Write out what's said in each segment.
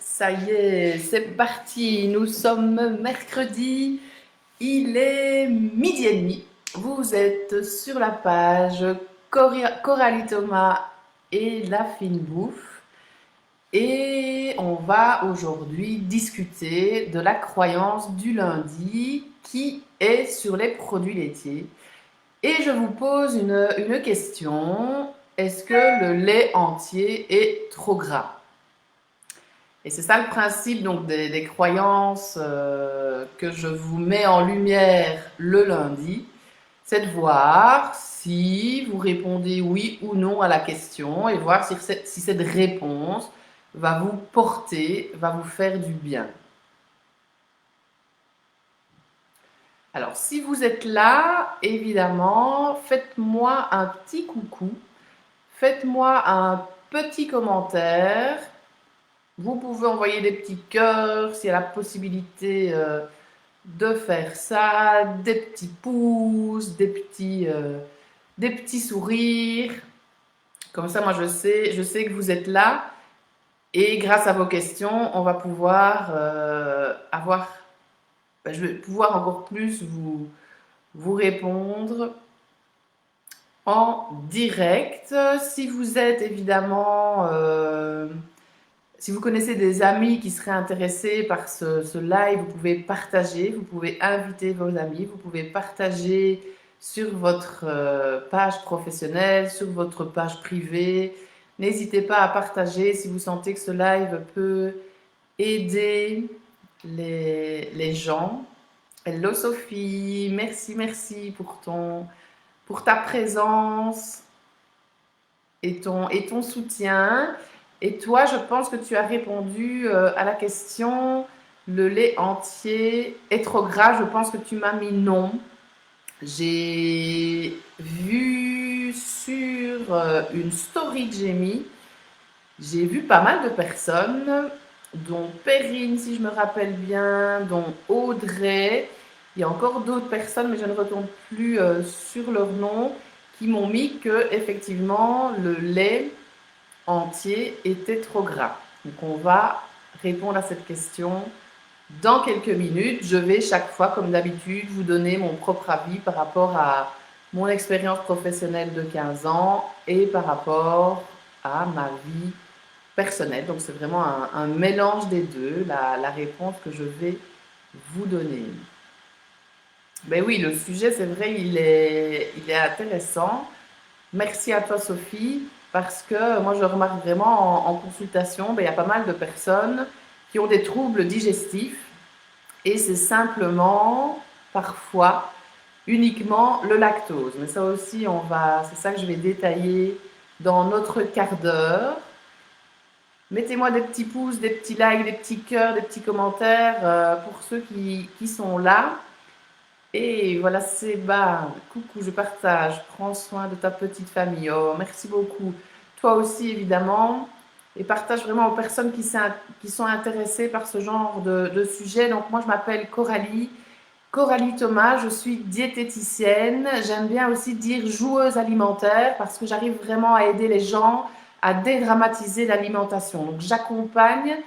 Ça y est, c'est parti. Nous sommes mercredi. Il est midi et demi. Vous êtes sur la page Coralie Thomas et la fine bouffe. Et on va aujourd'hui discuter de la croyance du lundi qui est sur les produits laitiers. Et je vous pose une question. Est-ce que le lait entier est trop gras? Et c'est ça le principe donc des croyances que je vous mets en lumière le lundi, c'est de voir si vous répondez oui ou non à la question et voir si cette réponse va vous porter, va vous faire du bien. Alors, si vous êtes là, évidemment, faites-moi un petit coucou, faites-moi un petit commentaire. Vous pouvez envoyer des petits cœurs s'il y a la possibilité de faire ça, des petits pouces, des petits sourires. Comme ça, moi, je sais que vous êtes là. Et grâce à vos questions, on va pouvoir je vais pouvoir encore plus vous répondre en direct. Si vous êtes évidemment si vous connaissez des amis qui seraient intéressés par ce live, vous pouvez partager, vous pouvez inviter vos amis, vous pouvez partager sur votre page professionnelle, sur votre page privée. N'hésitez pas à partager si vous sentez que ce live peut aider les gens. Hello Sophie, merci pour ta présence et ton soutien. Et toi, je pense que tu as répondu à la question le lait entier est trop gras. Je pense que tu m'as mis non. J'ai vu sur une story que j'ai vu pas mal de personnes, dont Perrine, si je me rappelle bien, dont Audrey. Il y a encore d'autres personnes, mais je ne retombe plus sur leur nom, qui m'ont mis que effectivement le lait entier était trop gras. Donc on va répondre à cette question dans quelques minutes. Je vais chaque fois, comme d'habitude, vous donner mon propre avis par rapport à mon expérience professionnelle de 15 ans et par rapport à ma vie personnelle. Donc c'est vraiment un mélange des deux, la réponse que je vais vous donner. Ben oui, le sujet, c'est vrai, il est intéressant. Merci à toi, Sophie, parce que moi, je remarque vraiment en consultation, ben, il y a pas mal de personnes qui ont des troubles digestifs et c'est simplement, parfois, uniquement le lactose. Mais ça aussi, c'est ça que je vais détailler dans notre quart d'heure. Mettez-moi des petits pouces, des petits likes, des petits cœurs, des petits commentaires pour ceux qui sont là. Et voilà, Séba, coucou, je partage, prends soin de ta petite famille. Oh, merci beaucoup. Toi aussi, évidemment. Et partage vraiment aux personnes qui sont intéressées par ce genre de sujet. Donc, moi, je m'appelle Coralie Thomas, je suis diététicienne. J'aime bien aussi dire joueuse alimentaire parce que j'arrive vraiment à aider les gens à dédramatiser l'alimentation. Donc, j'accompagne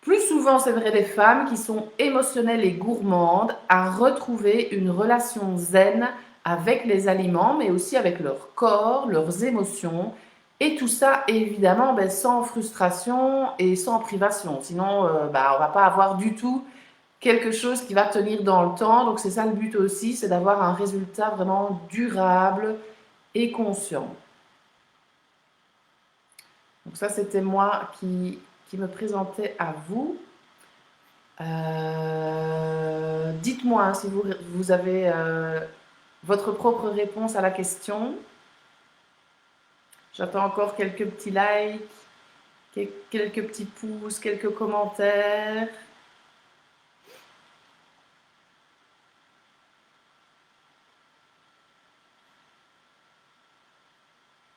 plus souvent, c'est vrai, des femmes qui sont émotionnelles et gourmandes à retrouver une relation zen avec les aliments, mais aussi avec leur corps, leurs émotions. Et tout ça, évidemment, ben, sans frustration et sans privation. Sinon, ben, on ne va pas avoir du tout quelque chose qui va tenir dans le temps. Donc, c'est ça le but aussi, c'est d'avoir un résultat vraiment durable et conscient. Donc ça, c'était moi qui me présentais à vous. Dites-moi hein, si vous avez votre propre réponse à la question. J'attends encore quelques petits likes, quelques petits pouces, quelques commentaires.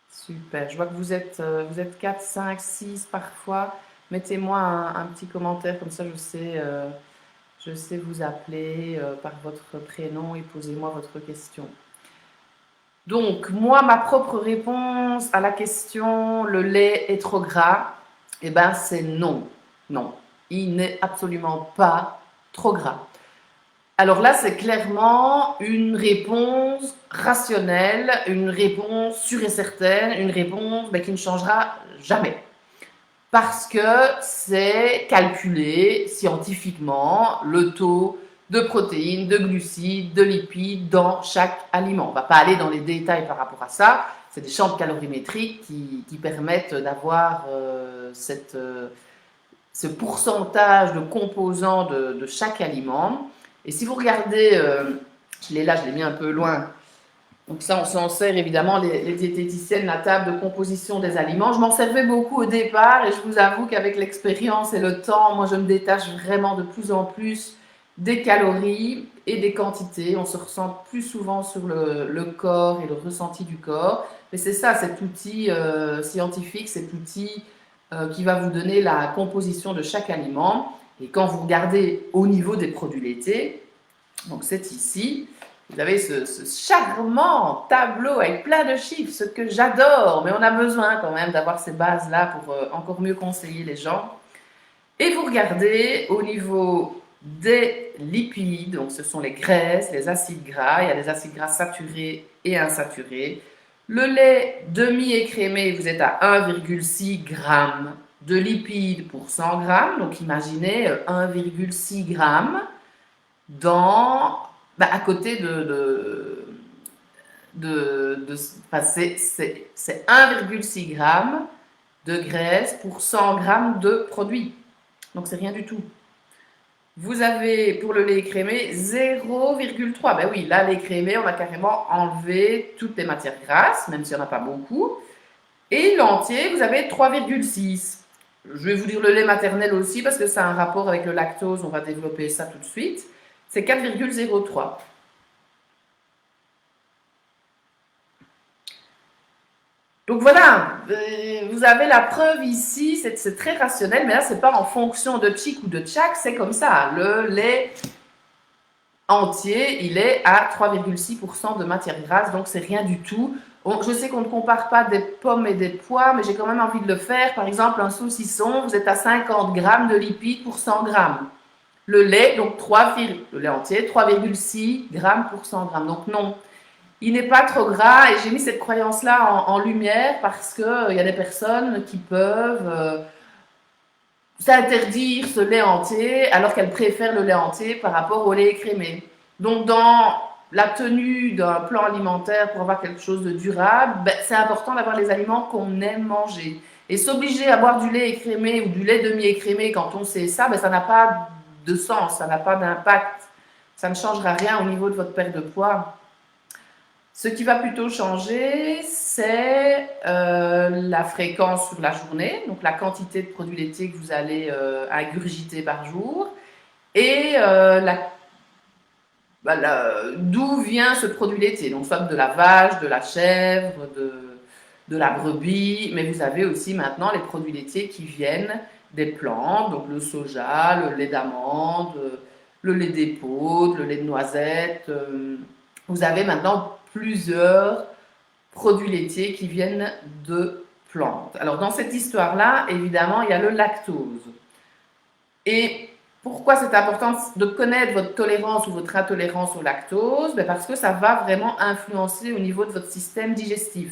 Super, je vois que vous êtes 4, 5, 6 parfois. Mettez-moi un petit commentaire, comme ça je sais vous appeler par votre prénom et posez-moi votre question. Donc, moi, ma propre réponse à la question, le lait est trop gras, eh ben, c'est non. Non. il n'est absolument pas trop gras. Alors là, c'est clairement une réponse rationnelle, une réponse sûre et certaine, une réponse qui ne changera jamais. Parce que c'est calculé scientifiquement le taux de protéines, de glucides, de lipides dans chaque aliment. On ne va pas aller dans les détails par rapport à ça. C'est des champs de calorimétriques qui permettent d'avoir ce pourcentage de composants de chaque aliment. Et si vous regardez, je l'ai mis un peu loin, donc ça on s'en sert évidemment, les diététiciennes, la table de composition des aliments. Je m'en servais beaucoup au départ et je vous avoue qu'avec l'expérience et le temps, moi je me détache vraiment de plus en plus des calories et des quantités. On se ressent plus souvent sur le corps et le ressenti du corps. Mais c'est ça, cet outil scientifique, cet outil qui va vous donner la composition de chaque aliment. Et quand vous regardez au niveau des produits laitiers, donc c'est ici, vous avez ce charmant tableau avec plein de chiffres, ce que j'adore, mais on a besoin quand même d'avoir ces bases-là pour encore mieux conseiller les gens. Et vous regardez au niveau des lipides, donc ce sont les graisses, les acides gras, il y a des acides gras saturés et insaturés. Le lait demi-écrémé, vous êtes à 1,6 g de lipides pour 100 g, donc imaginez 1,6 g à côté c'est 1,6 g de graisse pour 100 g de produit. Donc c'est rien du tout. Vous avez pour le lait écrémé 0,3. Ben oui, là, lait écrémé, on a carrément enlevé toutes les matières grasses, même s'il n'y en a pas beaucoup. Et l'entier, vous avez 3,6. Je vais vous dire le lait maternel aussi, parce que ça a un rapport avec le lactose, on va développer ça tout de suite. C'est 4,03. Donc voilà, vous avez la preuve ici, c'est très rationnel, mais là, c'est pas en fonction de chic ou de tchac, c'est comme ça. Le lait entier, il est à 3,6% de matière grasse, donc c'est rien du tout. Je sais qu'on ne compare pas des pommes et des pois, mais j'ai quand même envie de le faire. Par exemple, un saucisson, vous êtes à 50 g de lipides pour 100 g. Le lait, donc le lait entier, 3,6 g pour 100 g. Donc non, il n'est pas trop gras. Et j'ai mis cette croyance-là en lumière parce qu'il y a des personnes qui peuvent s'interdire ce lait entier alors qu'elles préfèrent le lait entier par rapport au lait écrémé. Donc dans la tenue d'un plan alimentaire pour avoir quelque chose de durable, c'est important d'avoir les aliments qu'on aime manger. Et s'obliger à boire du lait écrémé ou du lait demi-écrémé quand on sait ça, ça n'a pas de sens, ça n'a pas d'impact. Ça ne changera rien au niveau de votre perte de poids. Ce qui va plutôt changer, c'est la fréquence sur la journée, donc la quantité de produits laitiers que vous allez ingurgiter par jour, et d'où vient ce produit laitier. Donc soit de la vache, de la chèvre, de la brebis, mais vous avez aussi maintenant les produits laitiers qui viennent des plantes, donc le soja, le lait d'amande, le lait d'épeautre, le lait de noisette. Vous avez maintenant plusieurs produits laitiers qui viennent de plantes. Alors dans cette histoire-là, évidemment, il y a le lactose. Et pourquoi c'est important de connaître votre tolérance ou votre intolérance au lactose? Parce que ça va vraiment influencer au niveau de votre système digestif.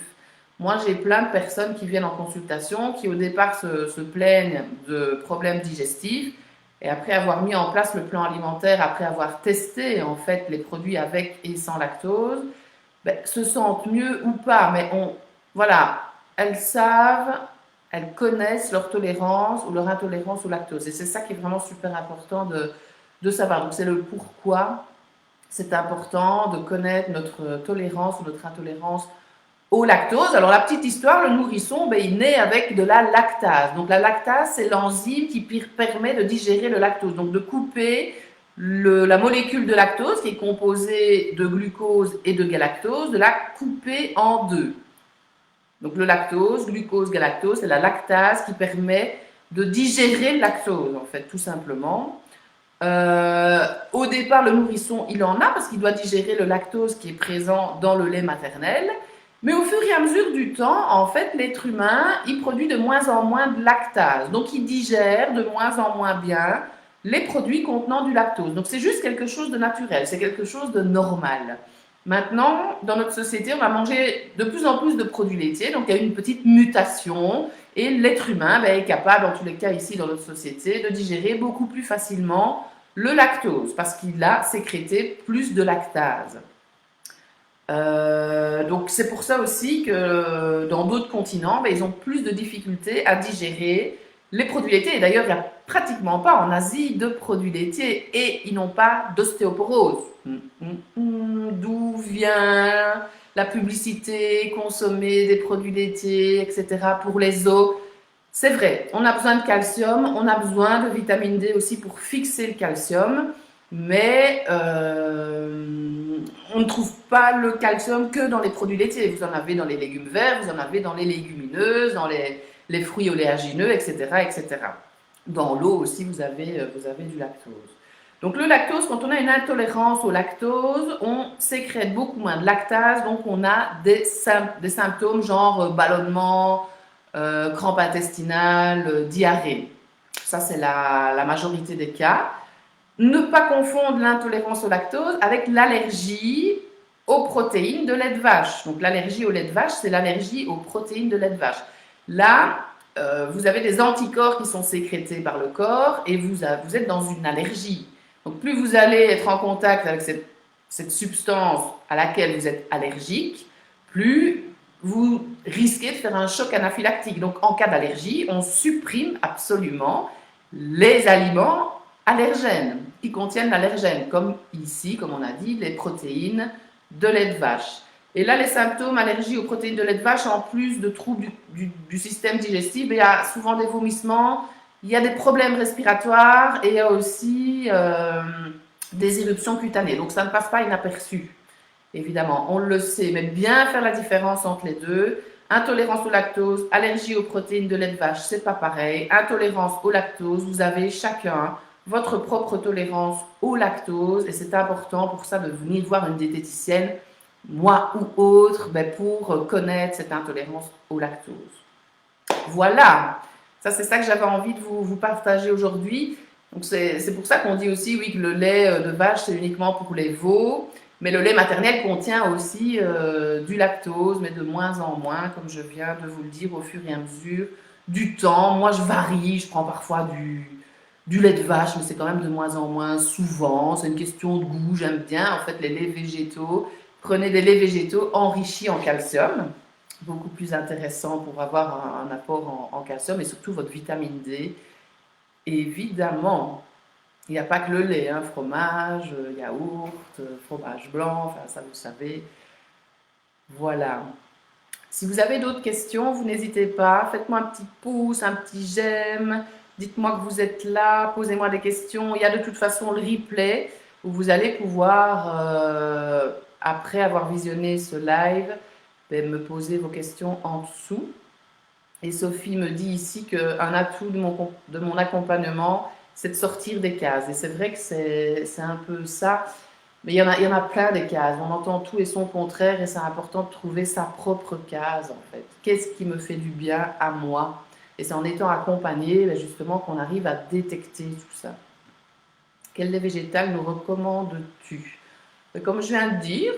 Moi, j'ai plein de personnes qui viennent en consultation qui au départ se plaignent de problèmes digestifs et après avoir mis en place le plan alimentaire, après avoir testé en fait les produits avec et sans lactose, se sentent mieux ou pas. Mais voilà, elles savent, elles connaissent leur tolérance ou leur intolérance au lactose. Et c'est ça qui est vraiment super important de savoir. Donc c'est le pourquoi c'est important de connaître notre tolérance ou notre intolérance au lactose. Alors la petite histoire, le nourrisson, il naît avec de la lactase. Donc la lactase, c'est l'enzyme qui permet de digérer le lactose, donc de couper la molécule de lactose qui est composée de glucose et de galactose, de la couper en deux. Donc le lactose, glucose, galactose, c'est la lactase qui permet de digérer le lactose, en fait, tout simplement. Au départ, le nourrisson, il en a parce qu'il doit digérer le lactose qui est présent dans le lait maternel. Mais au fur et à mesure du temps, en fait, l'être humain, il produit de moins en moins de lactase. Donc, il digère de moins en moins bien les produits contenant du lactose. Donc, c'est juste quelque chose de naturel, c'est quelque chose de normal. Maintenant, dans notre société, on va manger de plus en plus de produits laitiers. Donc, il y a une petite mutation et l'être humain est capable, en tous les cas ici dans notre société, de digérer beaucoup plus facilement le lactose parce qu'il a sécrété plus de lactase. Donc c'est pour ça aussi que dans d'autres continents, ils ont plus de difficultés à digérer les produits laitiers. Et d'ailleurs, il n'y a pratiquement pas en Asie de produits laitiers et ils n'ont pas d'ostéoporose. D'où vient la publicité, consommer des produits laitiers, etc. pour les os? C'est vrai, on a besoin de calcium, on a besoin de vitamine D aussi pour fixer le calcium, mais on ne trouve pas le calcium que dans les produits laitiers. Vous en avez dans les légumes verts, vous en avez dans les légumineuses, dans les fruits oléagineux, etc., etc. Dans l'eau aussi, vous avez du lactose. Donc le lactose, quand on a une intolérance au lactose, on sécrète beaucoup moins de lactase, donc on a des symptômes genre ballonnement, crampes intestinales, diarrhée. Ça, c'est la majorité des cas. Ne pas confondre l'intolérance au lactose avec l'allergie aux protéines de lait de vache. Donc l'allergie au lait de vache, c'est l'allergie aux protéines de lait de vache. Là, vous avez des anticorps qui sont sécrétés par le corps et vous êtes dans une allergie. Donc plus vous allez être en contact avec cette substance à laquelle vous êtes allergique, plus vous risquez de faire un choc anaphylactique. Donc en cas d'allergie, on supprime absolument les aliments allergènes qui contiennent l'allergène, comme ici, comme on a dit, les protéines de lait de vache. Et là, les symptômes allergie aux protéines de lait de vache, en plus de troubles du système digestif, il y a souvent des vomissements, il y a des problèmes respiratoires et il y a aussi des éruptions cutanées. Donc ça ne passe pas inaperçu, évidemment. On le sait, mais bien faire la différence entre les deux. Intolérance au lactose, allergie aux protéines de lait de vache, c'est pas pareil. Intolérance au lactose, vous avez chacun votre propre tolérance au lactose et c'est important pour ça de venir voir une diététicienne, moi ou autre, pour connaître cette intolérance au lactose. Voilà, ça c'est ça que j'avais envie de vous partager aujourd'hui. Donc c'est pour ça qu'on dit aussi oui que le lait de vache c'est uniquement pour les veaux, mais le lait maternel contient aussi du lactose, mais de moins en moins, comme je viens de vous le dire au fur et à mesure du temps. Moi je varie, je prends parfois du lait de vache, mais c'est quand même de moins en moins souvent. C'est une question de goût, j'aime bien en fait les laits végétaux. Prenez des laits végétaux enrichis en calcium, beaucoup plus intéressant pour avoir un apport en calcium et surtout votre vitamine D. Évidemment, il n'y a pas que le lait, hein, fromage, yaourt, fromage blanc, enfin ça vous savez. Voilà. Si vous avez d'autres questions, vous n'hésitez pas, faites-moi un petit pouce, un petit j'aime, dites-moi que vous êtes là, posez-moi des questions. Il y a de toute façon le replay où vous allez pouvoir, après avoir visionné ce live, me poser vos questions en dessous. Et Sophie me dit ici qu'un atout de mon accompagnement, c'est de sortir des cases. Et c'est vrai que c'est un peu ça. Mais il y en a plein des cases. On entend tout et son contraire et c'est important de trouver sa propre case en fait. Qu'est-ce qui me fait du bien à moi? Et c'est en étant accompagné justement qu'on arrive à détecter tout ça. Quel lait végétal nous recommandes-tu? Comme je viens de dire,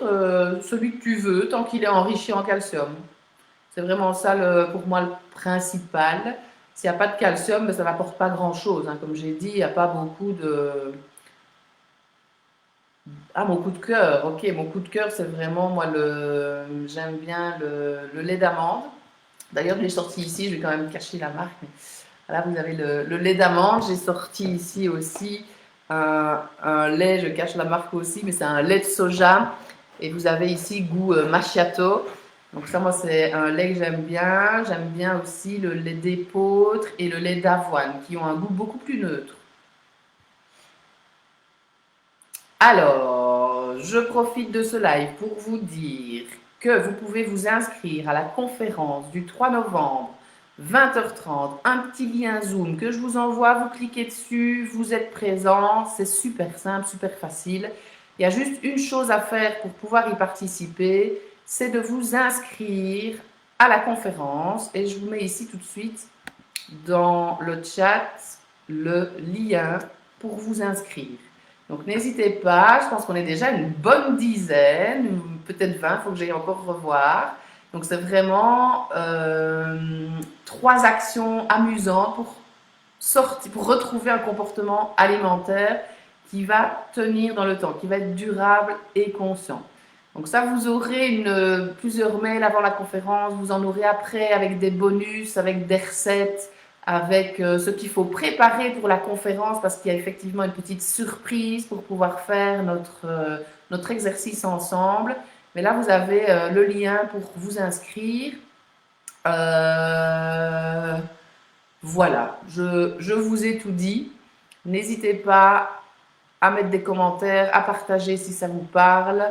celui que tu veux tant qu'il est enrichi en calcium. C'est vraiment ça pour moi le principal. S'il n'y a pas de calcium, ça n'apporte pas grand-chose. Hein. Comme j'ai dit, il n'y a pas beaucoup de... Ah, mon coup de cœur, ok. Mon coup de cœur, c'est vraiment, moi, j'aime bien le lait d'amande. D'ailleurs, je l'ai sorti ici, je vais quand même cacher la marque. Mais voilà, vous avez le lait d'amande. J'ai sorti ici aussi un lait, je cache la marque aussi, mais c'est un lait de soja. Et vous avez ici goût macchiato. Donc ça, moi, c'est un lait que j'aime bien. J'aime bien aussi le lait d'épeautre et le lait d'avoine, qui ont un goût beaucoup plus neutre. Alors, je profite de ce live pour vous dire que vous pouvez vous inscrire à la conférence du 3 novembre, 20h30, un petit lien Zoom que je vous envoie, vous cliquez dessus, vous êtes présent, c'est super simple, super facile. Il y a juste une chose à faire pour pouvoir y participer, c'est de vous inscrire à la conférence. Et je vous mets ici tout de suite dans le chat le lien pour vous inscrire. Donc n'hésitez pas, je pense qu'on est déjà une bonne dizaine, peut-être 20, il faut que j'aille encore revoir. Donc c'est vraiment 3 actions amusantes pour sortir, pour retrouver un comportement alimentaire qui va tenir dans le temps, qui va être durable et conscient. Donc ça, vous aurez plusieurs mails avant la conférence, vous en aurez après avec des bonus, avec des recettes, avec ce qu'il faut préparer pour la conférence parce qu'il y a effectivement une petite surprise pour pouvoir faire notre exercice ensemble. Mais là, vous avez le lien pour vous inscrire. Voilà, je vous ai tout dit. N'hésitez pas à mettre des commentaires, à partager si ça vous parle.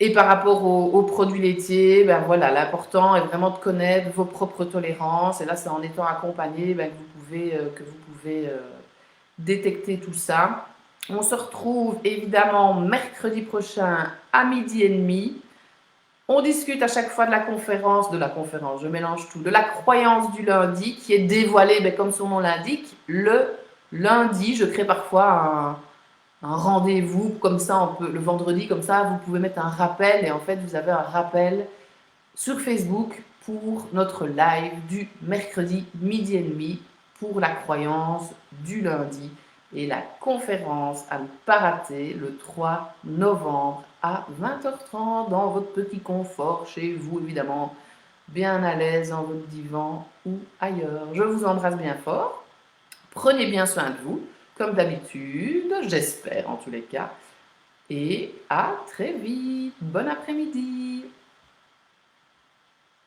Et par rapport aux produits laitiers, ben voilà, l'important est vraiment de connaître vos propres tolérances. Et là, c'est en étant accompagné ben, que vous pouvez détecter tout ça. On se retrouve évidemment mercredi prochain à 12h30. On discute à chaque fois de la conférence, je mélange tout, de la croyance du lundi qui est dévoilée, ben, comme son nom l'indique, le lundi. Je crée parfois un rendez-vous, comme ça, le vendredi, comme ça, vous pouvez mettre un rappel et en fait, vous avez un rappel sur Facebook pour notre live du mercredi 12h30 pour la croyance du lundi et la conférence à ne pas rater le 3 novembre à 20h30 dans votre petit confort chez vous, évidemment, bien à l'aise dans votre divan ou ailleurs. Je vous embrasse bien fort. Prenez bien soin de vous, comme d'habitude, j'espère en tous les cas. Et à très vite. Bon après-midi.